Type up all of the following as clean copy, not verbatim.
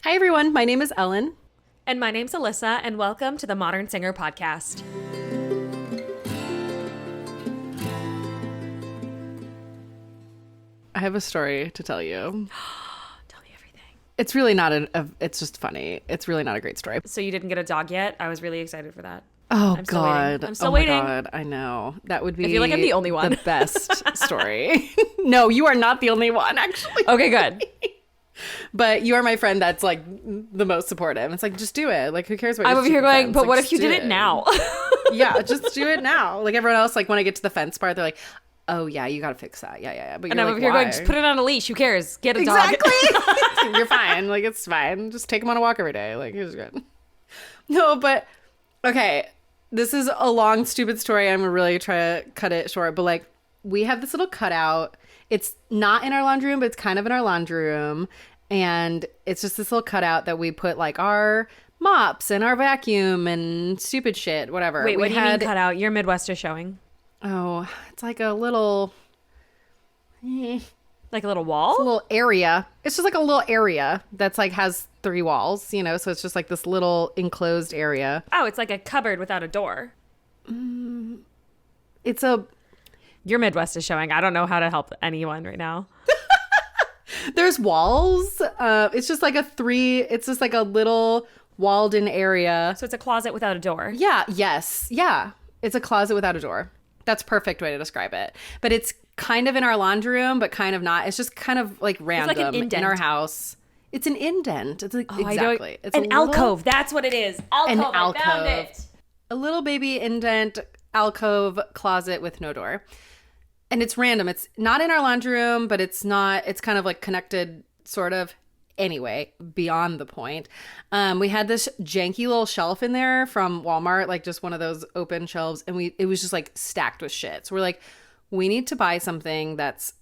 Hi, everyone. My name is Ellen. And my name's Alyssa, and welcome to the Modern Singer Podcast. I have a story to tell you. Tell me everything. It's really not it's just funny. It's really not a great story. So you didn't get a dog yet? I was really excited for that. Oh, I'm still God. waiting. I'm still waiting. Oh, my God. I know. That would be I feel like I'm the only one. The best story. No, you are not the only one, actually. Okay, good. But you are my friend that's like the most supportive. It's like, just do it. Like, who cares what I'm your over here stupid going, friends- but like, what just if you do did it now? Yeah, just do it now. Like everyone else, like when I get to the fence part, they're like, oh, yeah, you got to fix that. Yeah. But And you're I'm like, over here why? going, just put it on a leash. Who cares? Get a dog. Exactly. You're fine. Like, it's fine. Just take him on a walk every day. Like, it's good. No, but okay. This is a long, stupid story. I'm going to really try to cut it short. But like, we have this little cutout. It's not in our laundry room, but it's kind of in our laundry room. And it's just this little cutout that we put like our mops and our vacuum and stupid shit, whatever. Wait, what do you mean cut out? Your Midwest is showing. Oh, it's like a little... Like a little wall? It's a little area. It's just like a little area that's like has 3 walls, you know, so it's just like this little enclosed area. Oh, it's like a cupboard without a door. It's a... Your Midwest is showing. I don't know how to help anyone right now. There's walls. It's just like it's just like a little walled in area. So it's a closet without a door. Yeah. Yes. Yeah. It's a closet without a door. That's a perfect way to describe it. But it's kind of in our laundry room, but kind of not. It's just kind of like random like an indent in our house. It's an indent. It's like, exactly. It's an alcove. That's what it is. Alcove. I found it. A little baby indent alcove closet with no door. And it's random. It's not in our laundry room, but it's not. It's kind of like connected, sort of. Anyway, beyond the point. We had this janky little shelf in there from Walmart, like just one of those open shelves, and it was just like stacked with shit. So we're like, we need to buy something that's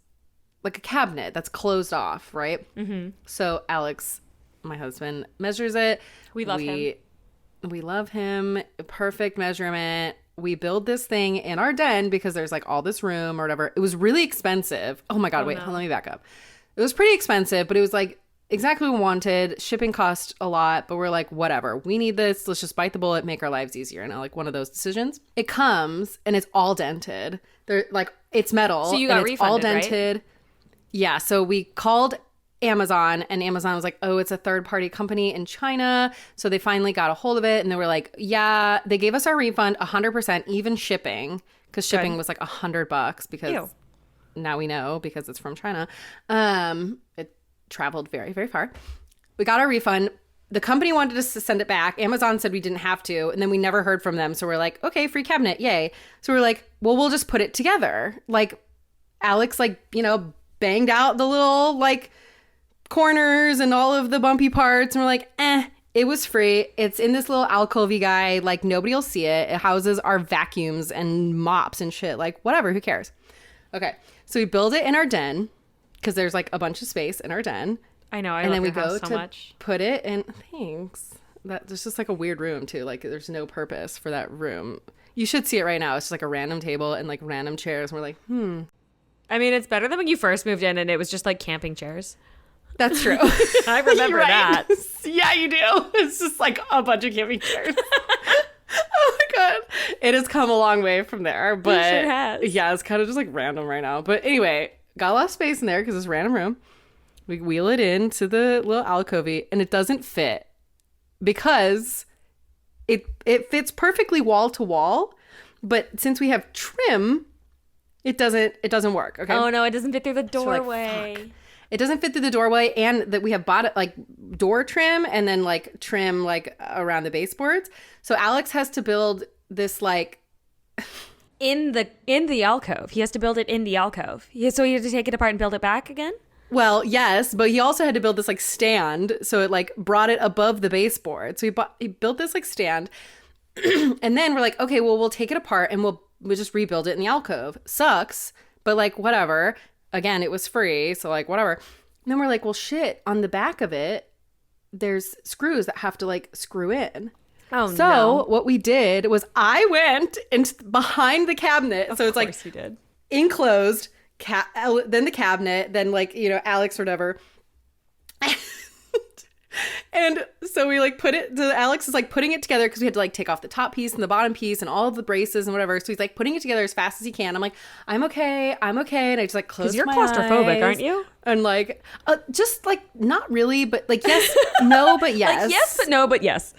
like a cabinet that's closed off, right? Mm-hmm. So Alex, my husband, measures it. We love him. We love him. Perfect measurement. We build this thing in our den because there's like all this room or whatever. It was really expensive. Oh my God, wait, hold on, let me back up. It was pretty expensive, but it was like exactly what we wanted. Shipping cost a lot, but we're like, whatever. We need this. Let's just bite the bullet, make our lives easier. And like one of those decisions. It comes and it's all dented. They're like, it's metal. So you got refunded, all dented. Right? Yeah. So we called Amazon and Amazon was like, oh, it's a third-party company in China. So they finally got a hold of it and they were like, yeah, they gave us our refund 100%, even shipping, because shipping was like $100 because Ew. Now we know because it's from China. It traveled very, very far. We got our refund. The company wanted us to send it back. Amazon said we didn't have to, and then we never heard from them. So we're like, okay, free cabinet, yay. So we're like, well, we'll just put it together. Like Alex, like, you know, banged out the little like corners and all of the bumpy parts, and we're like, it was free. It's in this little alcovey guy, like nobody will see it. It houses our vacuums and mops and shit, like whatever, who cares? Okay, so we build it in our den because there's like a bunch of space in our den. I know. And then we go so to much. put it in. Thanks. There's just like a weird room too. Like there's no purpose for that room. You should see it right now. It's just like a random table and like random chairs. And we're like, I mean, it's better than when you first moved in and it was just like camping chairs. That's true. I remember that. Yeah, you do. It's just like a bunch of camping chairs. Oh my God. It has come a long way from there. But it sure has. Yeah, it's kind of just like random right now. But anyway, got a lot of space in there because it's a random room. We wheel it into the little alcovey and it doesn't fit because it fits perfectly wall to wall. But since we have trim, it doesn't work. Okay. Oh no, it doesn't fit through the So we're like, doorway. fuck. It doesn't fit through the doorway, and that we have bought it like door trim and then like trim like around the baseboards. So Alex has to build this like in the alcove. He has to build it in the alcove. So he had to take it apart and build it back again? Well, yes, but he also had to build this like stand, so it like brought it above the baseboard. So he built this like stand, and then we're like, okay, well, we'll take it apart and we'll just rebuild it in the alcove. Sucks, but like whatever. Again, it was free, so like whatever. And then we're like, well, shit. On the back of it, there's screws that have to like screw in. Oh so no! What we did was I went behind the cabinet, so it's like you did. Enclosed. Then the cabinet, then like, you know, Alex or whatever. And And so we like Alex is like putting it together because we had to like take off the top piece and the bottom piece and all of the braces and whatever. So he's like putting it together as fast as he can. I'm like, I'm okay. And I just like close my eyes. Because you're claustrophobic, aren't you? And like, just like not really, but like yes, no, but yes. Like yes, but no, but yes.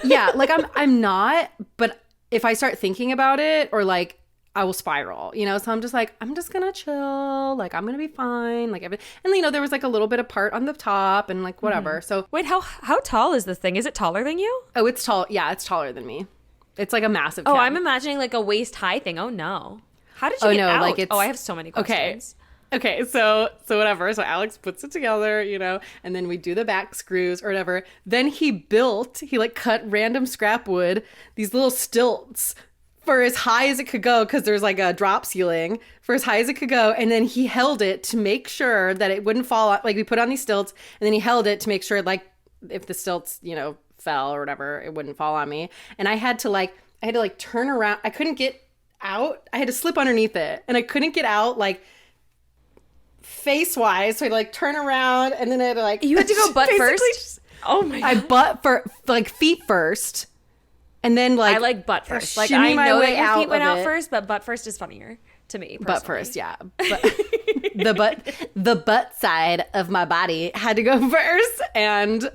Yeah, like I'm not, but if I start thinking about it or like I will spiral, so I'm just like, I'm just gonna chill, like I'm gonna be fine, like and there was like a little bit of part on the top and like whatever. So wait, how tall is this thing? Is it taller than you? Oh, it's tall. Yeah, it's taller than me. It's like a massive Oh, cat. I'm imagining like a waist high thing. Oh no, how did you get out? Like I have so many questions. Okay, so whatever. So Alex puts it together, and then we do the back screws or whatever. Then he like cut random scrap wood, these little stilts for as high as it could go, because there's like a drop ceiling for as high as it could go. And then he held it to make sure that it wouldn't fall. Like we put on these stilts and then he held it to make sure like if the stilts, fell or whatever, it wouldn't fall on me. And I had to turn around. I couldn't get out. I had to slip underneath it and I couldn't get out like face wise. So I had to like turn around and then I had to like. You had to go butt first? Oh my God. I butt for like feet first. And then like I like butt first. Like I know that your feet went out first, but butt first is funnier to me. Personally. Butt first, yeah. But the butt side of my body had to go first, and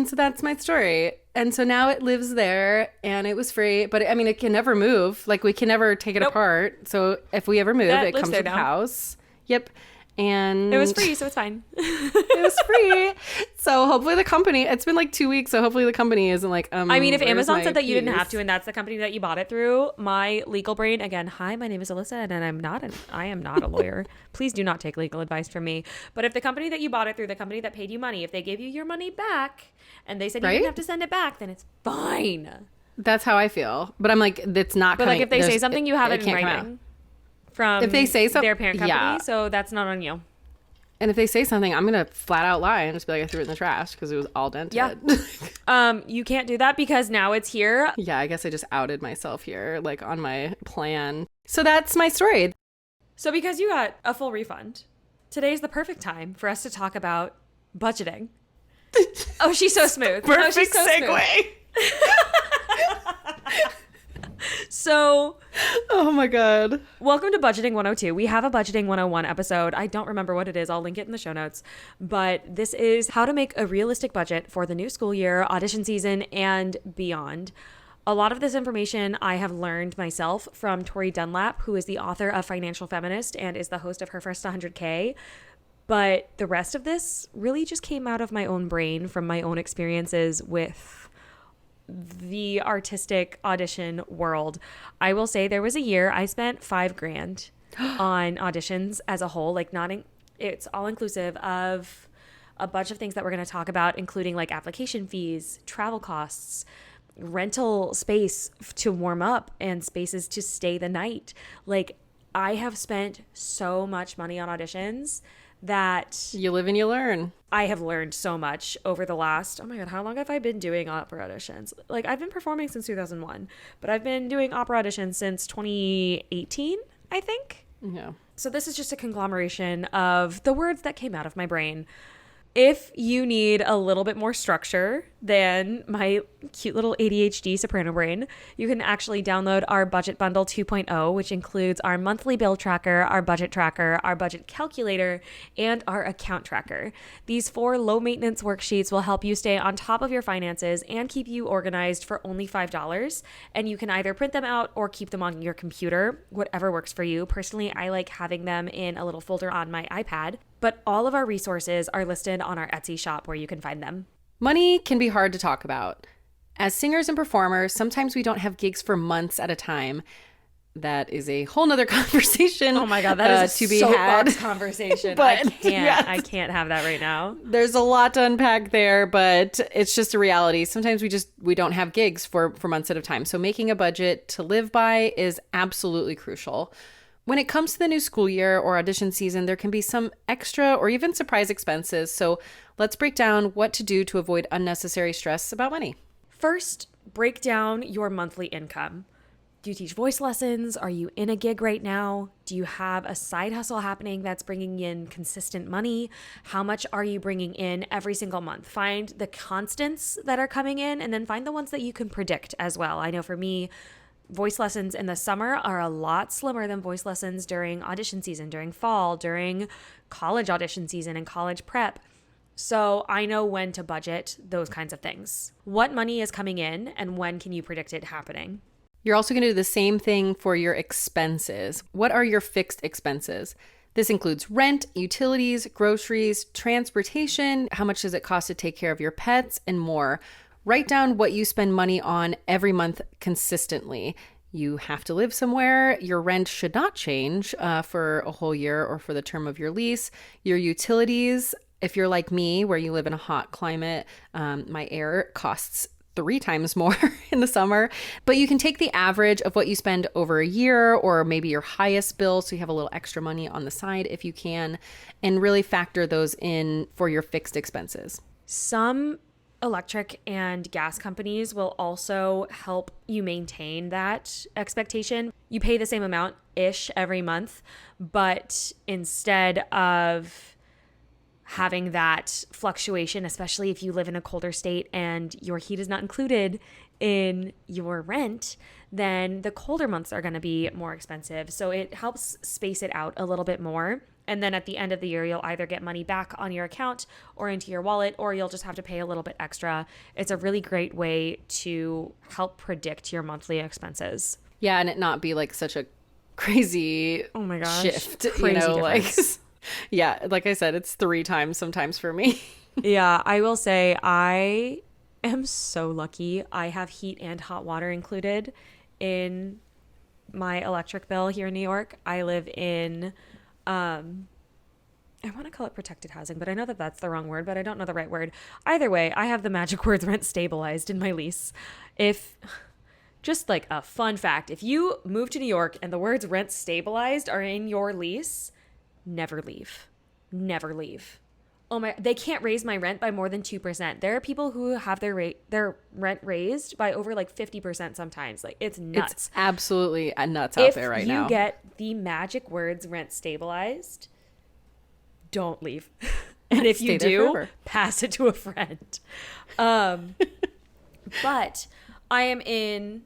so that's my story. And so now it lives there, and it was free. But I mean, it can never move. Like we can never take it apart. So if we ever move, it comes to the house. Yep. And it was free, so it's fine. It was free. So hopefully the company, it's been like 2 weeks, so hopefully the company isn't like, I mean, if Amazon said that you didn't have to, and that's the company that you bought it through, my legal brain, again, hi, my name is Alyssa, and I am not a lawyer. Please do not take legal advice from me. But if the company that you bought it through, the company that paid you money, if they gave you your money back, and they said you didn't have to send it back, then it's fine. That's how I feel. But I'm like, it's not But coming. Like if they say something, you have it in writing. From if they say something, their parent company, so that's not on you. And if they say something, I'm gonna flat out lie and just be like, I threw it in the trash because it was all dented. Yeah. You can't do that because now it's here. Yeah, I guess I just outed myself here, like on my plan. So that's my story. So because you got a full refund, today's the perfect time for us to talk about budgeting. Oh, she's so smooth. Perfect segue. So, oh my God. Welcome to Budgeting 102. We have a Budgeting 101 episode. I don't remember what it is. I'll link it in the show notes. But this is how to make a realistic budget for the new school year, audition season, and beyond. A lot of this information I have learned myself from Tori Dunlap, who is the author of Financial Feminist and is the host of Her First 100K. But the rest of this really just came out of my own brain from my own experiences with the artistic audition world. I will say there was a year I spent $5,000 on auditions as a whole, like it's all inclusive of a bunch of things that we're going to talk about, including like application fees, travel costs, rental space to warm up and spaces to stay the night. Like I have spent so much money on auditions that you live and you learn. I have learned so much over the last, oh my God, how long have I been doing opera auditions? Like I've been performing since 2001, but I've been doing opera auditions since 2018, I think. Yeah. So this is just a conglomeration of the words that came out of my brain. If you need a little bit more structure than my cute little ADHD soprano brain, you can actually download our Budget Bundle 2.0, which includes our monthly bill tracker, our budget tracker, our budget calculator, and our account tracker. These 4 low-maintenance worksheets will help you stay on top of your finances and keep you organized for only $5. And you can either print them out or keep them on your computer, whatever works for you. Personally, I like having them in a little folder on my iPad. But all of our resources are listed on our Etsy shop where you can find them. Money can be hard to talk about. As singers and performers, sometimes we don't have gigs for months at a time. That is a whole nother conversation. Oh my God, that is to a be soapbox had. Conversation. But I can't have that right now. There's a lot to unpack there, but it's just a reality. Sometimes we don't have gigs for months at a time. So making a budget to live by is absolutely crucial. When it comes to the new school year or audition season, there can be some extra or even surprise expenses. So let's break down what to do to avoid unnecessary stress about money. First, break down your monthly income. Do you teach voice lessons? Are you in a gig right now? Do you have a side hustle happening that's bringing in consistent money? How much are you bringing in every single month? Find the constants that are coming in and then find the ones that you can predict as well. I know for me, voice lessons in the summer are a lot slimmer than voice lessons during audition season, during fall, during college audition season and college prep. So I know when to budget those kinds of things. What money is coming in and when can you predict it happening? You're also going to do the same thing for your expenses. What are your fixed expenses? This includes rent, utilities, groceries, transportation, how much does it cost to take care of your pets, and more. Write down what you spend money on every month consistently. You have to live somewhere. Your rent should not change for a whole year or for the term of your lease. Your utilities, if you're like me, where you live in a hot climate, my air costs 3 times more in the summer, but you can take the average of what you spend over a year or maybe your highest bill, so you have a little extra money on the side if you can, and really factor those in for your fixed expenses. Some electric and gas companies will also help you maintain that expectation. You pay the same amount-ish every month, but instead of having that fluctuation, especially if you live in a colder state and your heat is not included in your rent, then the colder months are going to be more expensive. So it helps space it out a little bit more. And then at the end of the year, you'll either get money back on your account or into your wallet, or you'll just have to pay a little bit extra. It's a really great way to help predict your monthly expenses. Yeah, and it not be like such a crazy shift, crazy difference. Yeah, like I said, it's 3 times sometimes for me. Yeah, I will say I am so lucky. I have heat and hot water included in my electric bill here in New York. I live in, I want to call it protected housing, but I know that that's the wrong word, but I don't know the right word. Either way, I have the magic words rent stabilized in my lease. Just like a fun fact, if you move to New York and the words rent stabilized are in your lease, never leave. Never leave. Oh my, they can't raise my rent by more than 2%. There are people who have their rent raised by over like 50% sometimes. Like, it's nuts. It's absolutely nuts out there right now. If you get the magic words rent stabilized, don't leave. And if you do, pass it to a friend. But I am in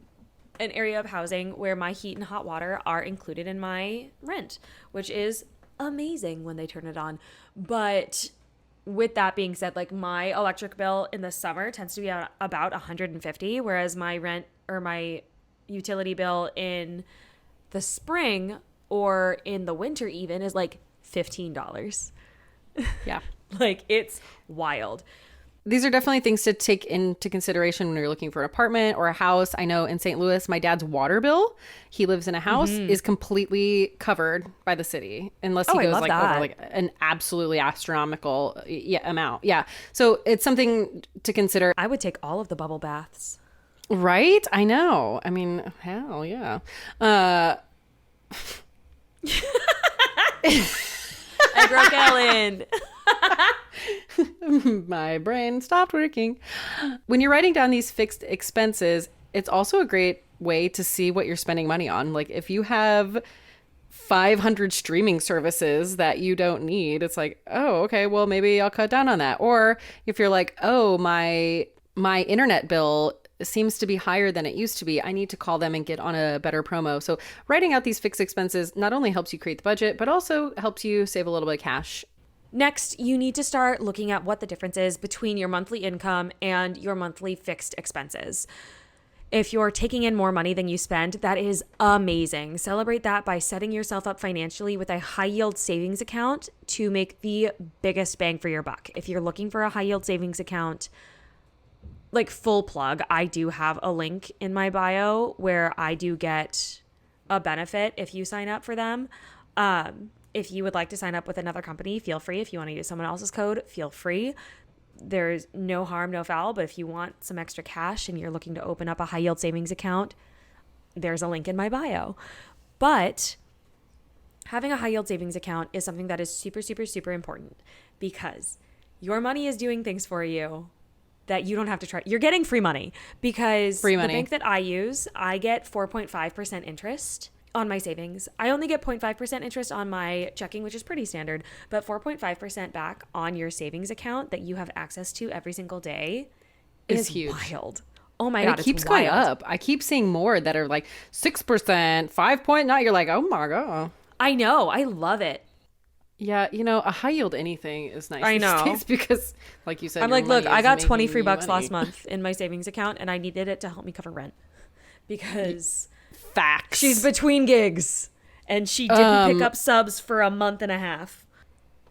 an area of housing where my heat and hot water are included in my rent, which is amazing when they turn it on. But with that being said, like, my electric bill in the summer tends to be about $150, whereas my rent or my utility bill in the spring or in the winter even is like $15. Yeah. Like, it's wild. These are definitely things to take into consideration when you're looking for an apartment or a house. I know in St. Louis, my dad's water bill, he lives in a house, is completely covered by the city unless he goes like over like an absolutely astronomical amount. Yeah. So it's something to consider. I would take all of the bubble baths. Right? I know. I mean, hell yeah. I broke Ellen. My brain stopped working. When you're writing down these fixed expenses, it's also a great way to see what you're spending money on. Like, if you have 500 streaming services that you don't need, it's like, oh, okay, well, maybe I'll cut down on that. Or if you're like, oh, my internet bill seems to be higher than it used to be, I need to call them and get on a better promo. So writing out these fixed expenses not only helps you create the budget, but also helps you save a little bit of cash. Next, you need to start looking at what the difference is between your monthly income and your monthly fixed expenses. If you're taking in more money than you spend, that is amazing. Celebrate that by setting yourself up financially with a high yield savings account to make the biggest bang for your buck. If you're looking for a high yield savings account, like, full plug, I do have a link in my bio where I do get a benefit if you sign up for them. If you would like to sign up with another company, feel free. If you want to use someone else's code, feel free. There's no harm, no foul. But if you want some extra cash and you're looking to open up a high yield savings account, there's a link in my bio. But having a high yield savings account is something that is super, super, super important, because your money is doing things for you that you don't have to try. You're getting free money because Free money. the bank that I use, I get 4.5% interest on my savings. I only get 0.5% interest on my checking, which is pretty standard, but 4.5% back on your savings account that you have access to every single day is huge. wild. Oh my And God, it keeps it's going wild. up. I keep seeing more that are like 6%, 5.9. You're like, oh my God. I know. I love it. Yeah, a high yield anything is nice I these know. days because, like you said, I'm your like, look, money I is got making 20 free you bucks money. last month in my savings account and I needed it to help me cover rent because Facts. she's between gigs and she didn't pick up subs for a month and a half.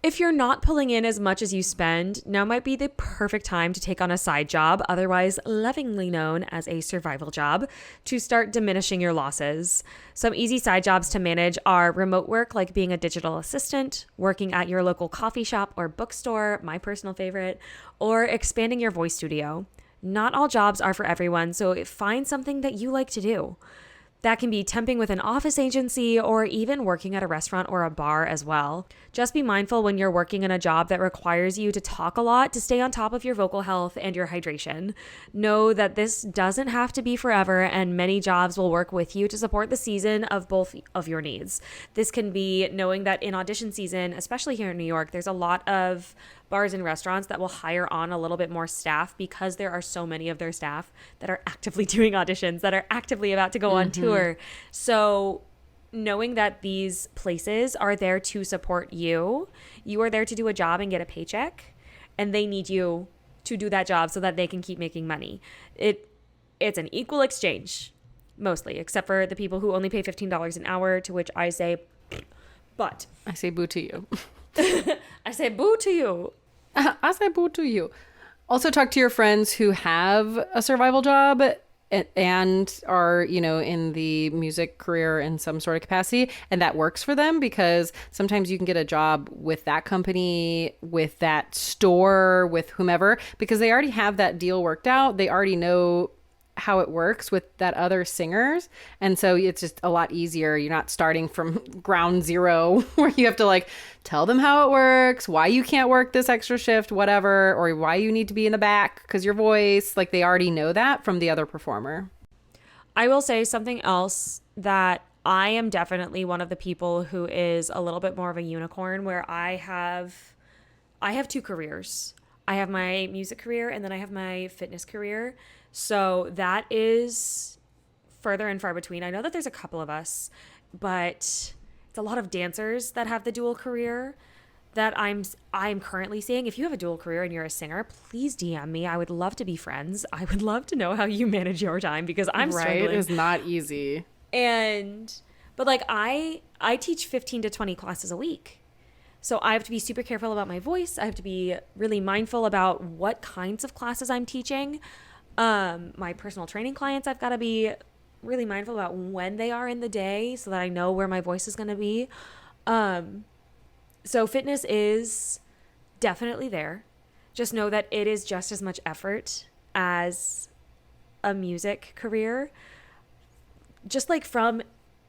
If you're not pulling in as much as you spend, now might be the perfect time to take on a side job, otherwise lovingly known as a survival job, to start diminishing your losses. Some easy side jobs to manage are remote work, like being a digital assistant, working at your local coffee shop or bookstore, my personal favorite, or expanding your voice studio. Not all jobs are for everyone, so find something that you like to do. That can be temping with an office agency or even working at a restaurant or a bar as well. Just be mindful when you're working in a job that requires you to talk a lot to stay on top of your vocal health and your hydration. Know that this doesn't have to be forever, and many jobs will work with you to support the season of both of your needs. This can be knowing that in audition season, especially here in New York, there's a lot of bars and restaurants that will hire on a little bit more staff because there are so many of their staff that are actively doing auditions, that are actively about to go on tour. So knowing that these places are there to support you, you are there to do a job and get a paycheck, and they need you to do that job so that they can keep making money. It's an equal exchange, mostly, except for the people who only pay $15 an hour, to which I say, but. I say boo to you. I say boo to you. I say boo to you. Also talk to your friends who have a survival job and are, in the music career in some sort of capacity, and that works for them, because sometimes you can get a job with that company, with that store, with whomever, because they already have that deal worked out. They already know how it works with that other singers, and so it's just a lot easier. You're not starting from ground zero where you have to tell them how it works, why you can't work this extra shift, whatever, or why you need to be in the back because your voice, they already know that from the other performer. I will say something else, that I am definitely one of the people who is a little bit more of a unicorn, where I have two careers. I have my music career and then I have my fitness career. So that is further and far between. I know that there's a couple of us, but it's a lot of dancers that have the dual career that I'm currently seeing. If you have a dual career and you're a singer, please DM me. I would love to be friends. I would love to know how you manage your time, because I'm struggling. Right, it's not easy. But I teach 15 to 20 classes a week. So I have to be super careful about my voice. I have to be really mindful about what kinds of classes I'm teaching. My personal training clients, I've got to be really mindful about when they are in the day so that I know where my voice is going to be. So fitness is definitely there. Just know that it is just as much effort as a music career. Just from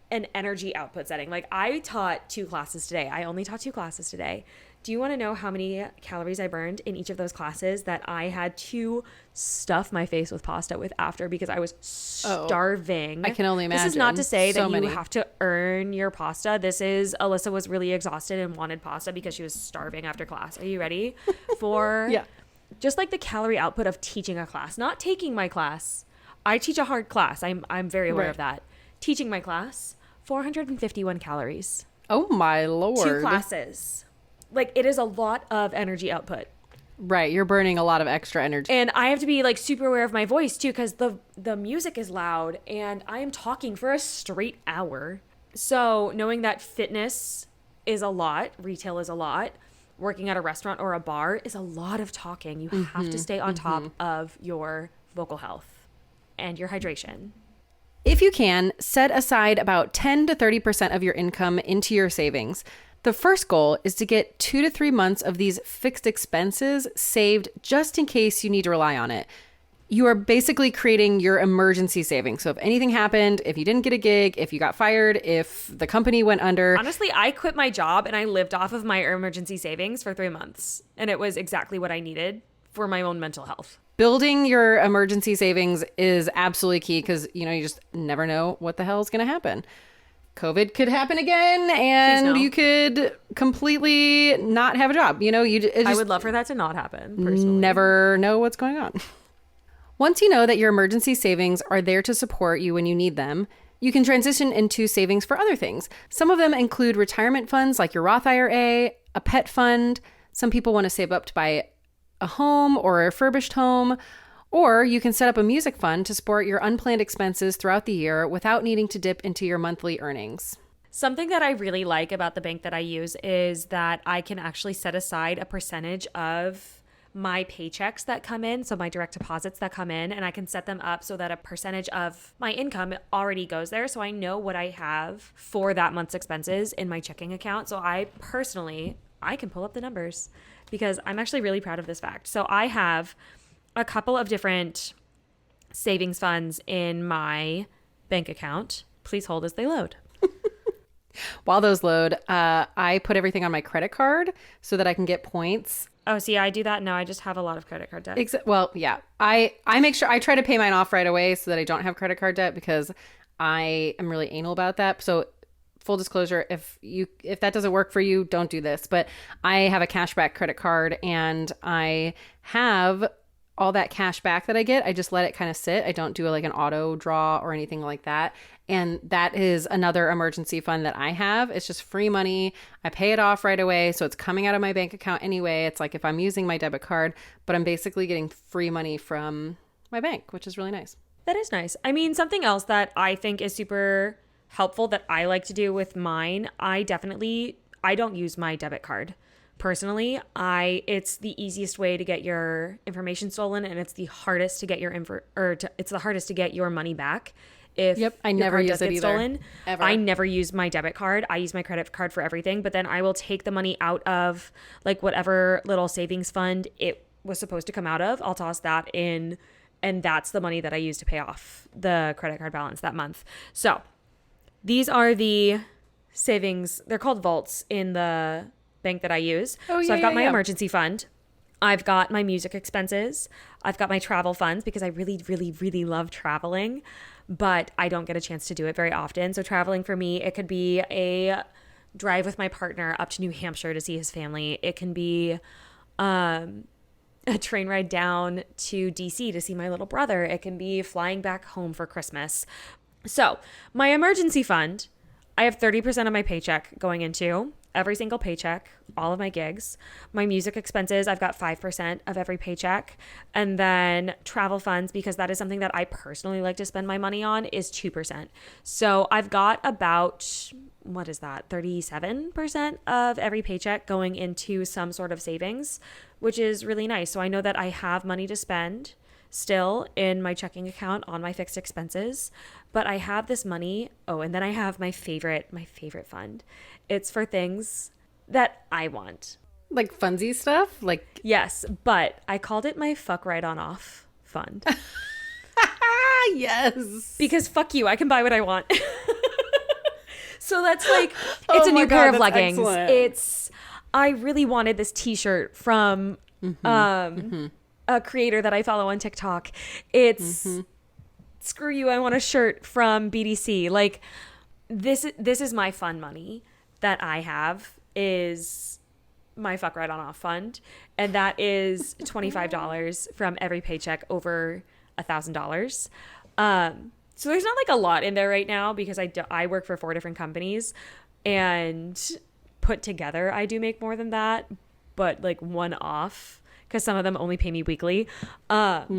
an energy output setting. I taught 2 classes today. I only taught 2 classes today. Do you want to know how many calories I burned in each of those classes that I had to stuff my face with pasta with after, because I was starving? I can only imagine. This is not to say So that many. you have to earn your pasta. Alyssa was really exhausted and wanted pasta because she was starving after class. Are you ready for Yeah. just the calorie output of teaching a class, not taking my class? I teach a hard class. I'm very aware of that. Teaching my class, 451 calories. Oh my Lord. 2 classes. It is a lot of energy output. Right, you're burning a lot of extra energy. And I have to be super aware of my voice too, because the music is loud and I am talking for a straight hour. So knowing that fitness is a lot, retail is a lot, working at a restaurant or a bar is a lot of talking. You have to stay on top of your vocal health and your hydration. If you can, set aside about 10 to 30% of your income into your savings. The first goal is to get 2 to 3 months of these fixed expenses saved just in case you need to rely on it. You are basically creating your emergency savings. So if anything happened, if you didn't get a gig, if you got fired, if the company went under. Honestly, I quit my job and I lived off of my emergency savings for 3 months. And it was exactly what I needed for my own mental health. Building your emergency savings is absolutely key because, you know, you just never know what the hell is going to happen. COVID could happen again and you could completely not have a job. You know, I would love for that to not happen, personally. Never know what's going on. Once you know that your emergency savings are there to support you when you need them, you can transition into savings for other things. Some of them include retirement funds like your Roth IRA, a pet fund. Some people want to save up to buy a home or a refurbished home. Or you can set up a music fund to support your unplanned expenses throughout the year without needing to dip into your monthly earnings. Something that I really like about the bank that I use is that I can actually set aside a percentage of my paychecks that come in, so my direct deposits that come in, and I can set them up so that a percentage of my income already goes there, so I know what I have for that month's expenses in my checking account. So I can pull up the numbers because I'm actually really proud of this fact. So I have a couple of different savings funds in my bank account. Please hold as they load. While those load, I put everything on my credit card so that I can get points. Oh, see, I do that now. I just have a lot of credit card debt. Well, yeah. I make sure I try to pay mine off right away so that I don't have credit card debt because I am really anal about that. So full disclosure, if that doesn't work for you, don't do this. But I have a cashback credit card and I have all that cash back that I get, I just let it kind of sit. I don't do like an auto draw or anything like that. And that is another emergency fund that I have. It's just free money. I pay it off right away. So it's coming out of my bank account anyway. It's like if I'm using my debit card, but I'm basically getting free money from my bank, which is really nice. That is nice. I mean, something else that I think is super helpful that I like to do with mine, I don't use my debit card. Personally, it's the easiest way to get your information stolen, and it's the hardest to get it's the hardest to get your money back. If I never use it either. Stolen, ever. I never use my debit card. I use my credit card for everything, but then I will take the money out of like whatever little savings fund it was supposed to come out of. I'll toss that in, and that's the money that I use to pay off the credit card balance that month. So these are the savings. They're called vaults in the bank that I use. So I've got my emergency fund. I've got my music expenses. I've got my travel funds because I really, really, really love traveling, but I don't get a chance to do it very often. So traveling for me, it could be a drive with my partner up to New Hampshire to see his family. It can be a train ride down to DC to see my little brother. It can be flying back home for Christmas. So my emergency fund, I have 30% of my paycheck going into every single paycheck, all of my gigs. My music expenses, I've got 5% of every paycheck. And then travel funds, because that is something that I personally like to spend my money on, is 2%. So I've got about, 37% of every paycheck going into some sort of savings, which is really nice. So I know that I have money to spend still in my checking account on my fixed expenses, but I have this money. Oh, and then I have my favorite fund. It's for things that I want. Like funsy stuff? Like yes, but I called it my fuck right on off fund. Yes. Because fuck you, I can buy what I want. So that's like, it's a new pair of leggings. Excellent. I really wanted this t-shirt from a creator that I follow on TikTok. It's screw you, I want a shirt from BDC. Like this is my fun money that I have, is my fuck right on off fund, and that is $25 from every paycheck over $1,000. So there's not like a lot in there right now because I work for 4 different companies, and put together I do make more than that, but like one off because some of them only pay me weekly. But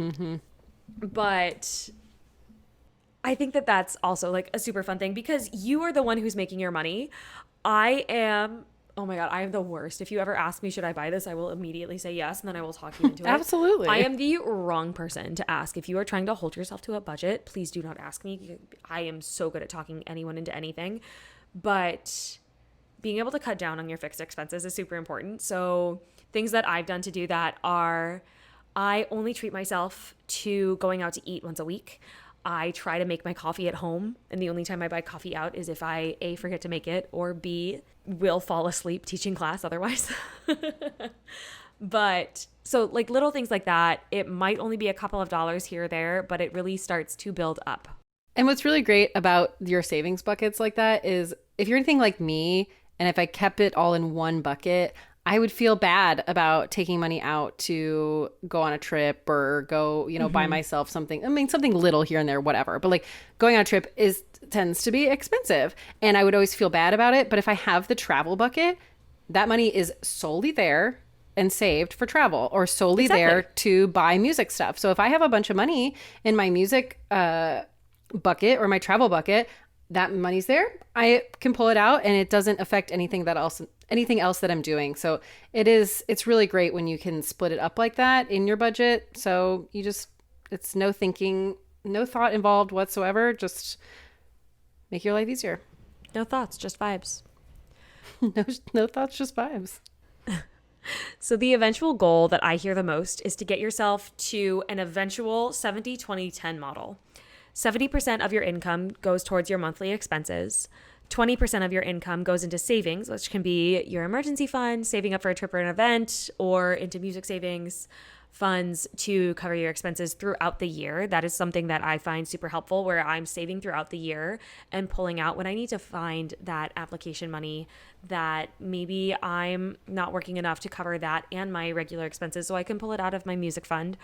I think that that's also like a super fun thing because you are the one who's making your money. I am, oh my God, I am the worst. If you ever ask me, should I buy this? I will immediately say yes, and then I will talk you into it. Absolutely. I am the wrong person to ask. If you are trying to hold yourself to a budget, please do not ask me. I am so good at talking anyone into anything. But being able to cut down on your fixed expenses is super important. So things that I've done to do that are, I only treat myself to going out to eat once a week. I try to make my coffee at home, and the only time I buy coffee out is if I A, forget to make it, or B, will fall asleep teaching class otherwise. But so like little things like that, it might only be a couple of dollars here or there, but it really starts to build up. And what's really great about your savings buckets like that is if you're anything like me, and if I kept it all in one bucket, I would feel bad about taking money out to go on a trip or go, buy myself something. I mean, something little here and there, whatever. But like going on a trip tends to be expensive. And I would always feel bad about it. But if I have the travel bucket, that money is solely there and saved for travel, or solely there to buy music stuff. So if I have a bunch of money in my music bucket or my travel bucket, that money's there. I can pull it out and it doesn't affect anything else that I'm doing. So it's really great when you can split it up like that in your budget. So it's no thinking, no thought involved whatsoever. Just make your life easier. No thoughts, just vibes. No thoughts, just vibes. So the eventual goal that I hear the most is to get yourself to an eventual 70-20-10 model. 70% of your income goes towards your monthly expenses. 20% of your income goes into savings, which can be your emergency fund, saving up for a trip or an event, or into music savings funds to cover your expenses throughout the year. That is something that I find super helpful, where I'm saving throughout the year and pulling out when I need to find that application money that maybe I'm not working enough to cover that and my regular expenses, so I can pull it out of my music fund.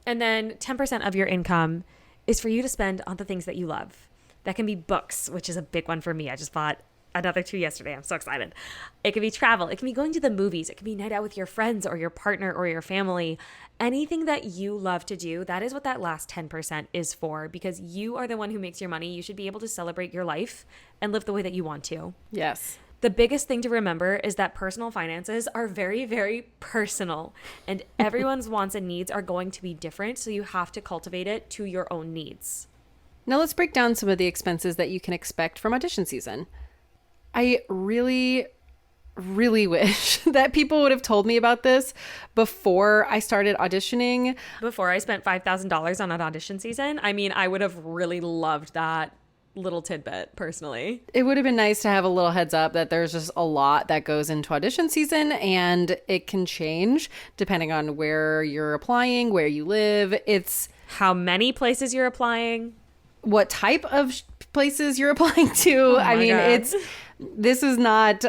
And then 10% of your income is for you to spend on the things that you love. That can be books, which is a big one for me. I just bought another 2 yesterday. I'm so excited. It can be travel. It can be going to the movies. It can be night out with your friends or your partner or your family. Anything that you love to do, that is what that last 10% is for, because you are the one who makes your money. You should be able to celebrate your life and live the way that you want to. Yes. The biggest thing to remember is that personal finances are very, very personal, and everyone's wants and needs are going to be different. So you have to cultivate it to your own needs. Now let's break down some of the expenses that you can expect from audition season. I really, really wish that people would have told me about this before I started auditioning. Before I spent $5,000 on an audition season. I mean, I would have really loved that little tidbit personally. It would have been nice to have a little heads up that there's just a lot that goes into audition season, and it can change depending on where you're applying, where you live. It's how many places you're applying, what type of places you're applying to. Oh I mean, God. This is not,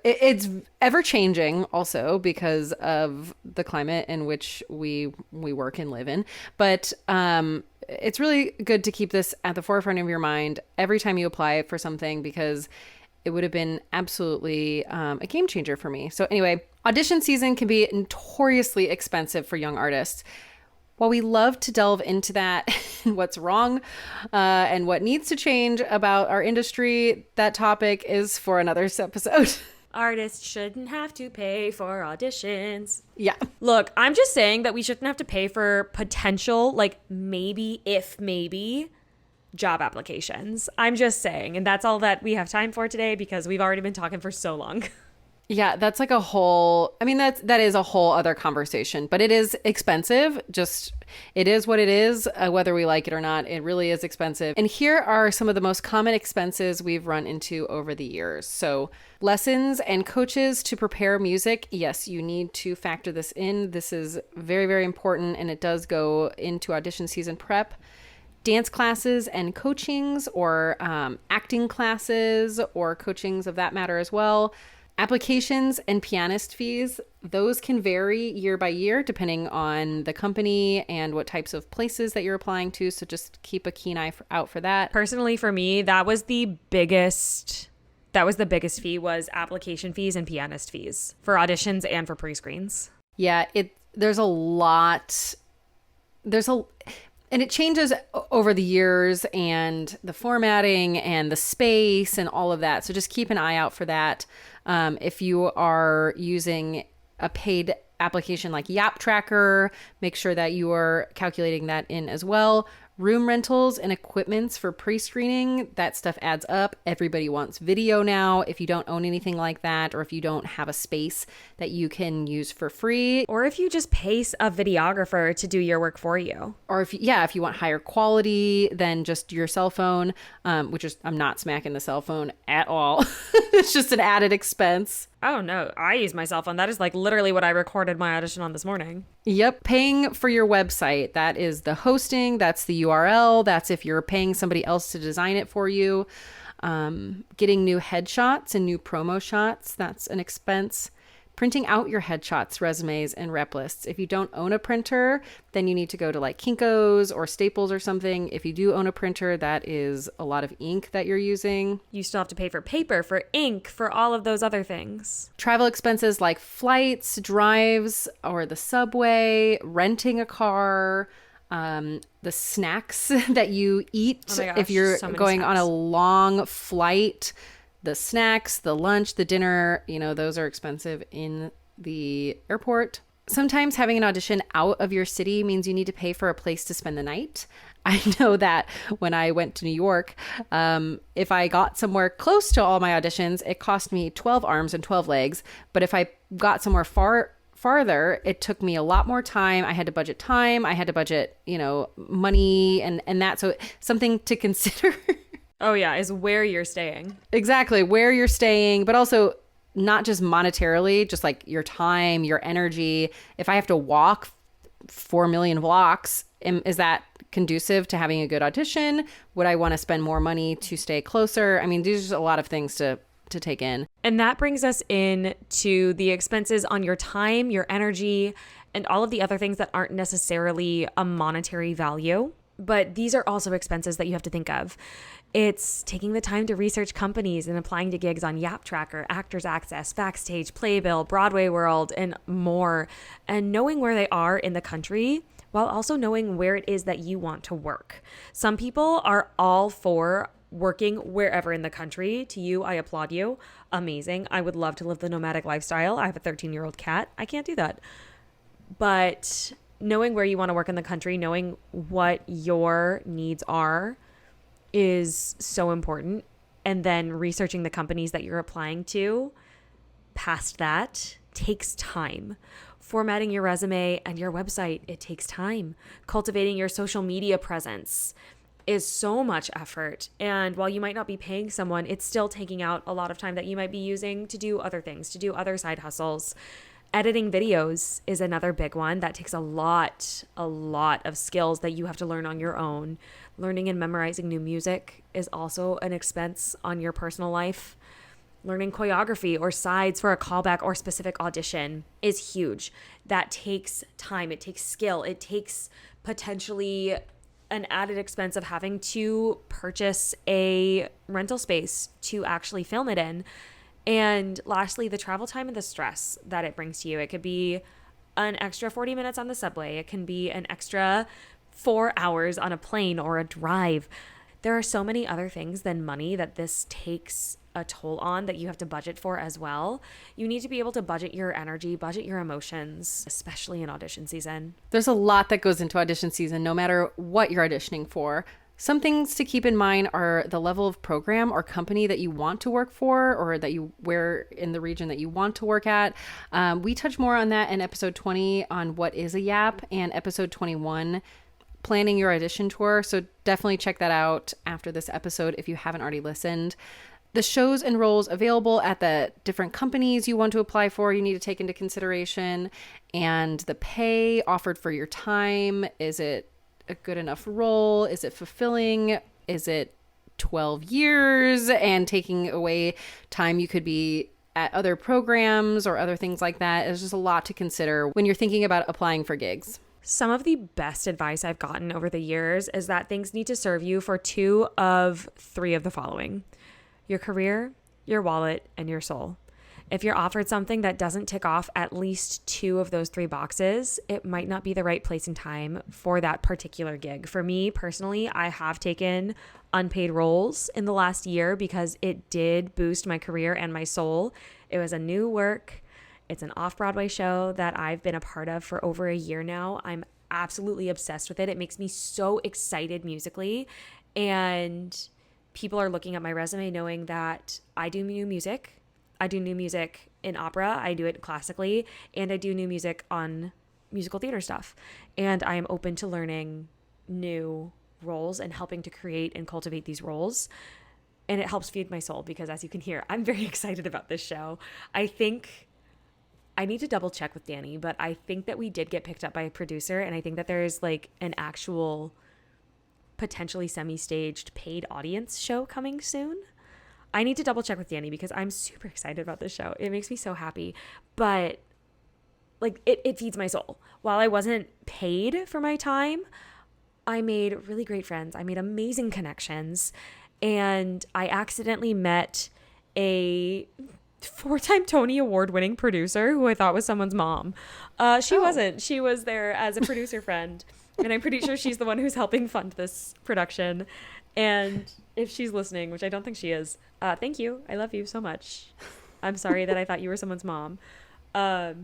it's ever changing also because of the climate in which we work and live in. But it's really good to keep this at the forefront of your mind every time you apply for something, because it would have been absolutely a game changer for me. So anyway, audition season can be notoriously expensive for young artists. While we love to delve into that and what's wrong and what needs to change about our industry, that topic is for another episode. Artists shouldn't have to pay for auditions. Yeah. Look, I'm just saying that we shouldn't have to pay for potential, like maybe job applications. I'm just saying. And that's all that we have time for today, because we've already been talking for so long. Yeah, that's like that is a whole other conversation, but it is expensive. Just, it is what it is, whether we like it or not. It really is expensive. And here are some of the most common expenses we've run into over the years. So lessons and coaches to prepare music. Yes, you need to factor this in. This is very, very important, and it does go into audition season prep. Dance classes and coachings, or acting classes or coachings of that matter as well. Applications and pianist fees, those can vary year by year depending on the company and what types of places that you're applying to. So just keep a keen eye out for that. Personally, for me, that was the biggest fee, was application fees and pianist fees for auditions and for pre-screens. Yeah, there's a lot. And it changes over the years, and the formatting and the space and all of that. So just keep an eye out for that. If you are using a paid application like Yap Tracker, make sure that you are calculating that in as well. Room rentals and equipments for pre-screening, that stuff adds up. Everybody wants video now. If you don't own anything like that, or if you don't have a space that you can use for free, or if you just pay a videographer to do your work for you, or if you want higher quality than just your cell phone, which is, I'm not smacking the cell phone at all. It's just an added expense. Oh no, I use my cell phone. That is like literally what I recorded my audition on this morning. Yep. Paying for your website. That is the hosting. That's the URL. That's if you're paying somebody else to design it for you. Getting new headshots and new promo shots. That's an expense. Printing out your headshots, resumes, and rep lists. If you don't own a printer, then you need to go to like Kinko's or Staples or something. If you do own a printer, that is a lot of ink that you're using. You still have to pay for paper, for ink, for all of those other things. Travel expenses like flights, drives, or the subway, renting a car, the snacks that you eat if you're going on a long flight. The snacks, the lunch, the dinner, those are expensive in the airport. Sometimes having an audition out of your city means you need to pay for a place to spend the night. I know that when I went to New York, if I got somewhere close to all my auditions, it cost me 12 arms and 12 legs. But if I got somewhere farther, it took me a lot more time. I had to budget time. I had to budget, money and that. So something to consider. Oh, yeah, is where you're staying. Exactly, where you're staying, but also not just monetarily, just like your time, your energy. If I have to walk 4 million blocks, is that conducive to having a good audition? Would I want to spend more money to stay closer? I mean, these are just a lot of things to take in. And that brings us in to the expenses on your time, your energy, and all of the other things that aren't necessarily a monetary value. But these are also expenses that you have to think of. It's taking the time to research companies and applying to gigs on Yap Tracker, Actors Access, Backstage, Playbill, Broadway World, and more. And knowing where they are in the country while also knowing where it is that you want to work. Some people are all for working wherever in the country. To you, I applaud you. Amazing. I would love to live the nomadic lifestyle. I have a 13-year-old cat. I can't do that. But knowing where you want to work in the country, knowing what your needs are is so important. And then researching the companies that you're applying to past that takes time. Formatting your resume and your website, it takes time. Cultivating your social media presence is so much effort. And while you might not be paying someone, it's still taking out a lot of time that you might be using to do other things, to do other side hustles. Editing videos is another big one that takes a lot of skills that you have to learn on your own. Learning and memorizing new music is also an expense on your personal life. Learning choreography or sides for a callback or specific audition is huge. That takes time. It takes skill. It takes potentially an added expense of having to purchase a rental space to actually film it in. And lastly, the travel time and the stress that it brings to you. It could be an extra 40 minutes on the subway. It can be an extra 4 hours on a plane or a drive. There are so many other things than money that this takes a toll on that you have to budget for as well. You need to be able to budget your energy, budget your emotions, especially in audition season. There's a lot that goes into audition season, no matter what you're auditioning for. Some things to keep in mind are the level of program or company that you want to work for, or that where in the region that you want to work at. We touch more on that in episode 20 on what is a YAP, and episode 21 planning your audition tour. So definitely check that out after this episode if you haven't already listened. The shows and roles available at the different companies you want to apply for, you need to take into consideration, and the pay offered for your time. Is it a good enough role? Is it fulfilling? Is it 12 years and taking away time you could be at other programs or other things like that? There's just a lot to consider when you're thinking about applying for gigs. Some of the best advice I've gotten over the years is that things need to serve you for 2 of 3 of the following: your career, your wallet, and your soul. If you're offered something that doesn't tick off at least 2 of those 3 boxes, it might not be the right place and time for that particular gig. For me personally, I have taken unpaid roles in the last year because it did boost my career and my soul. It was a new work. It's an off-Broadway show that I've been a part of for over a year now. I'm absolutely obsessed with it. It makes me so excited musically. And people are looking at my resume knowing that I do new music. I do new music in opera. I do it classically. And I do new music on musical theater stuff. And I am open to learning new roles and helping to create and cultivate these roles. and it helps feed my soul because, as you can hear, I'm very excited about this show. I think I need to double check with Danny, but I think that we did get picked up by a producer, and I think that there's like an actual potentially semi-staged paid audience show coming soon. I need to double check with Danny because I'm super excited about this show. It makes me so happy, but like it feeds my soul. While I wasn't paid for my time, I made really great friends. I made amazing connections, and I accidentally met a 4-time Tony Award-winning producer who I thought was someone's mom. She wasn't. She was there as a producer friend, and I'm pretty sure she's the one who's helping fund this production. And if she's listening, which I don't think she is, thank you. I love you so much. I'm sorry that I thought you were someone's mom. I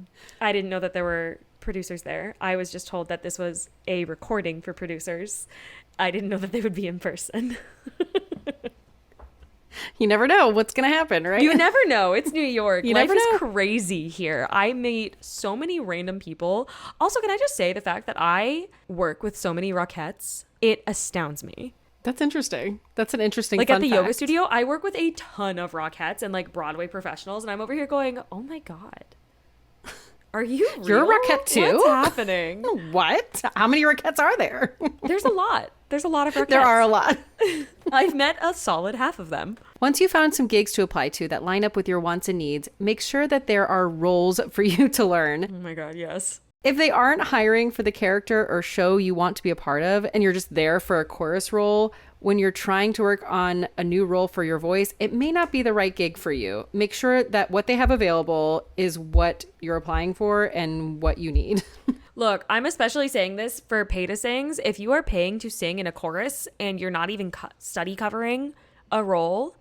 didn't know that there were producers there. I was just told that this was a recording for producers. I didn't know that they would be in person. You never know what's going to happen, right? You never know. It's New York. Life is crazy here. I meet so many random people. Also, can I just say the fact that I work with so many Rockettes, it astounds me. That's interesting. That's an interesting like fun at the fact. yoga studio, I work with a ton of Rockettes and like Broadway professionals, and I'm over here going, oh my God. Are you real? You're a Rockette too? What's happening? What? How many Rockettes are there? There's a lot. There's a lot of Rockettes. There are a lot. I've met a solid half of them. Once you found some gigs to apply to that line up with your wants and needs, make sure that there are roles for you to learn. Oh my God, yes. If they aren't hiring for the character or show you want to be a part of, and you're just there for a chorus role, when you're trying to work on a new role for your voice, it may not be the right gig for you. Make sure that what they have available is what you're applying for and what you need. Look, I'm especially saying this for pay to sings. If you are paying to sing in a chorus and you're not even study covering a role,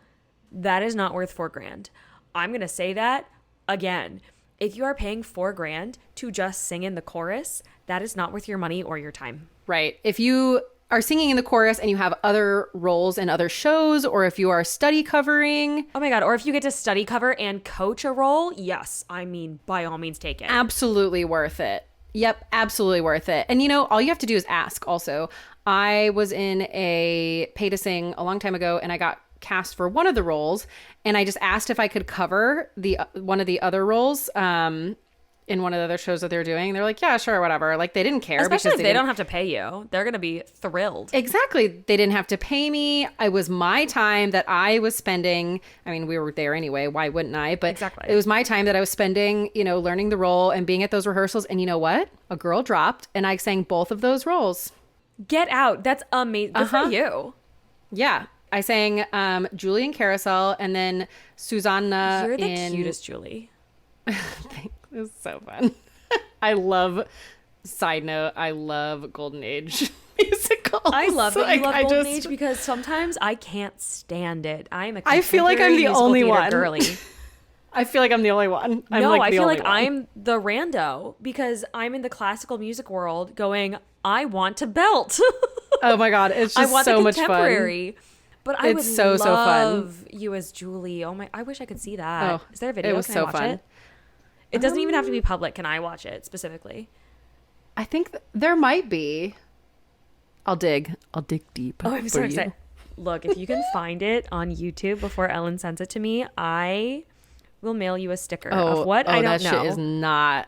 that is not worth $4,000. I'm going to say that again. If you are paying $4,000 to just sing in the chorus, that is not worth your money or your time. Right. If you are singing in the chorus and you have other roles in other shows, or if you are study covering. Oh my God. Or if you get to study cover and coach a role, yes. I mean, by all means, take it. Absolutely worth it. Yep, absolutely worth it. And all you have to do is ask also. I was in a pay to sing a long time ago, and I got cast for one of the roles, and I just asked if I could cover one of the other roles in one of the other shows that they were doing. They're like, yeah, sure, whatever. Like, they didn't care. Especially if they don't have to pay you. They're going to be thrilled. Exactly. They didn't have to pay me. It was my time that I was spending. I mean, we were there anyway. Why wouldn't I? But exactly. It was my time that I was spending, learning the role and being at those rehearsals. And you know what? A girl dropped, and I sang both of those roles. Get out. That's amazing. Good for you. Yeah. I sang Julie in Carousel, and then Susanna You're the in... cutest Julie. Thanks. It was so fun. Side note, I love Golden Age musicals. I love that you love Golden Age because sometimes I can't stand it. I feel like I'm the only one. Girly. I feel like I'm the only one. I feel like I'm the rando because I'm in the classical music world going, I want to belt. Oh my God. It's just so much fun. But I would love you as Julie. Oh my, I wish I could see that. Oh, is there a video? It was Can I so watch fun. It? It doesn't even have to be public. Can I watch it specifically? I think there might be. I'll dig deep. Oh, I'm so excited. Look, if you can find it on YouTube before Ellen sends it to me, I will mail you a sticker of what I don't know. That shit is not.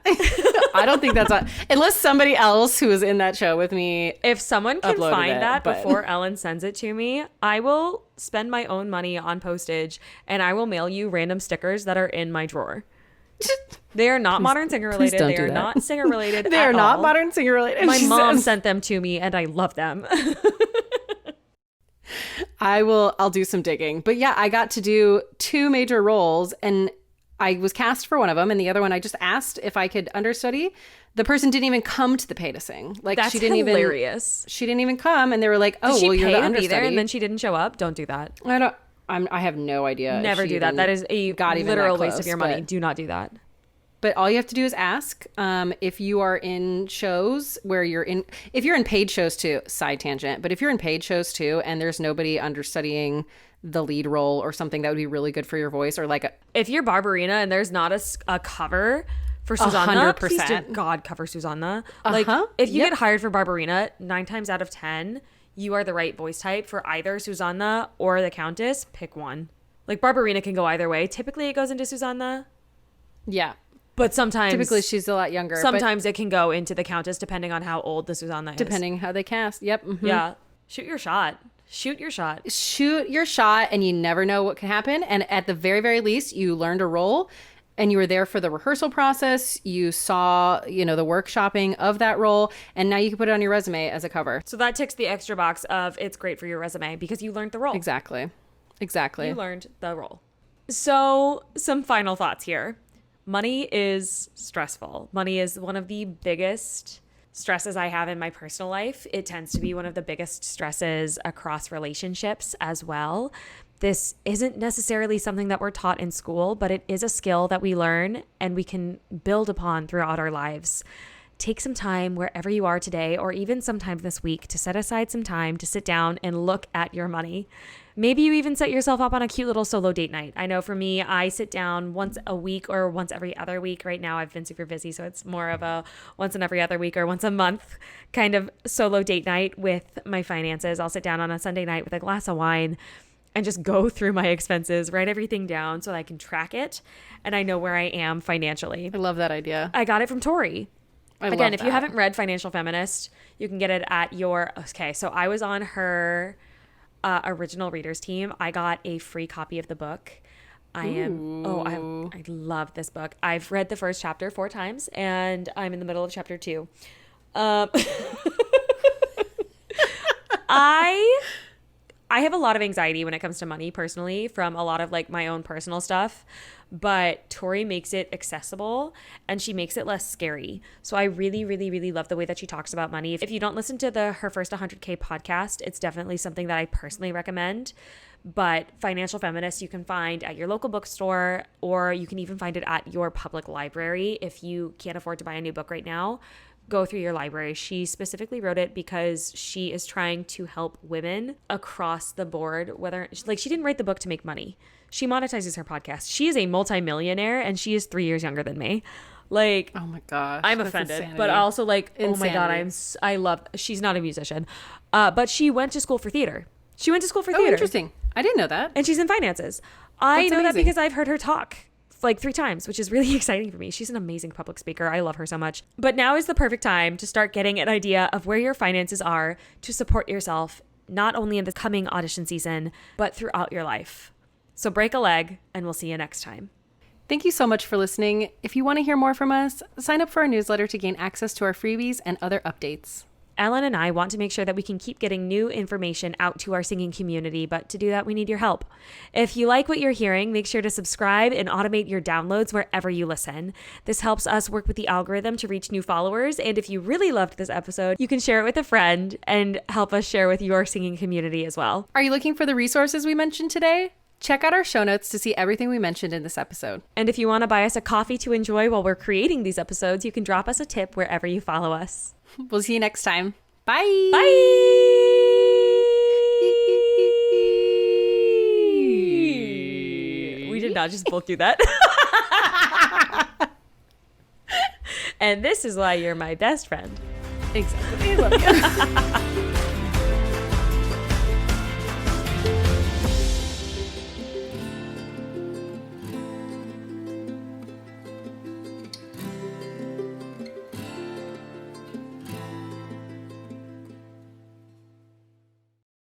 I don't think that's unless somebody else who was in that show with me. If someone can find that before Ellen sends it to me, I will spend my own money on postage and I will mail you random stickers that are in my drawer. They are not Modern Singer related. They are not singer related. They are not Modern Singer related. My mom sent them to me and I love them. I'll do some digging. But yeah, I got to do 2 major roles, and I was cast for one of them, and the other one I just asked if I could understudy. The person didn't even come to the pay to sing. Like, that's hilarious. She didn't even come, and they were like, "Oh, well, you're the understudy." Be there and then she didn't show up. Don't do that. I have no idea. Never do that. That is a literal waste of your money. Do not do that. But all you have to do is ask. If you are in shows where if you're in paid shows too, side tangent, but if you're in paid shows too, and there's nobody understudying the lead role or something that would be really good for your voice, or if you're Barbarina and there's not a cover for Susanna, 100%. Please do God cover Susanna. Like, if you get hired for Barbarina, 9 times out of 10, you are the right voice type for either Susanna or the Countess, pick one. Like Barbarina can go either way. Typically it goes into Susanna. Yeah. But sometimes... Typically she's a lot younger. Sometimes it can go into the Countess depending on how old the Susanna is. Depending how they cast. Yep. Mm-hmm. Yeah. Shoot your shot. Shoot your shot. Shoot your shot, and you never know what can happen. And at the very, very least, you learned a role, and you were there for the rehearsal process. You saw, the workshopping of that role, and now you can put it on your resume as a cover. So that ticks the extra box of it's great for your resume because you learned the role. Exactly. You learned the role. So some final thoughts here. Money is stressful. Money is one of the biggest stresses I have in my personal life. It tends to be one of the biggest stresses across relationships as well. This isn't necessarily something that we're taught in school, but it is a skill that we learn and we can build upon throughout our lives. Take some time wherever you are today, or even sometime this week, to set aside some time to sit down and look at your money. Maybe you even set yourself up on a cute little solo date night. I know for me, I sit down once a week or once every other week. Right now, I've been super busy, so it's more of a once in every other week or once a month kind of solo date night with my finances. I'll sit down on a Sunday night with a glass of wine and just go through my expenses, write everything down so that I can track it and I know where I am financially. I love that idea. I got it from Tori. Again, if you haven't read Financial Feminist, you can get it at your... Okay, so I was on her original readers team. I got a free copy of the book. I love this book. I've read the first chapter 4 times, and I'm in the middle of chapter 2. I have a lot of anxiety when it comes to money personally from a lot of like my own personal stuff, but Tori makes it accessible and she makes it less scary. So I really, really, really love the way that she talks about money. If you don't listen to her first 100K podcast, it's definitely something that I personally recommend. But Financial Feminist you can find at your local bookstore, or you can even find it at your public library if you can't afford to buy a new book right now. Go through your library. She specifically wrote it because she is trying to help women across the board, she didn't write the book to make money. She monetizes her podcast. She is a multimillionaire and she is 3 years younger than me. Like, oh my gosh, I'm offended, but also like, insanity. Oh my God, I love, she's not a musician, but she went to school for theater. Oh, interesting. I didn't know that. And she's in finances. I know that because I've heard her talk like 3 times, which is really exciting for me. She's an amazing public speaker. I love her so much. But now is the perfect time to start getting an idea of where your finances are to support yourself, not only in the coming audition season, but throughout your life. So break a leg, and we'll see you next time. Thank you so much for listening. If you want to hear more from us, sign up for our newsletter to gain access to our freebies and other updates. Ellen and I want to make sure that we can keep getting new information out to our singing community, but to do that, we need your help. If you like what you're hearing, make sure to subscribe and automate your downloads wherever you listen. This helps us work with the algorithm to reach new followers, and if you really loved this episode, you can share it with a friend and help us share with your singing community as well. Are you looking for the resources we mentioned today? Check out our show notes to see everything we mentioned in this episode. And if you want to buy us a coffee to enjoy while we're creating these episodes, you can drop us a tip wherever you follow us. We'll see you next time. Bye. Bye. We did not just both do that. And this is why you're my best friend. Exactly. I love you.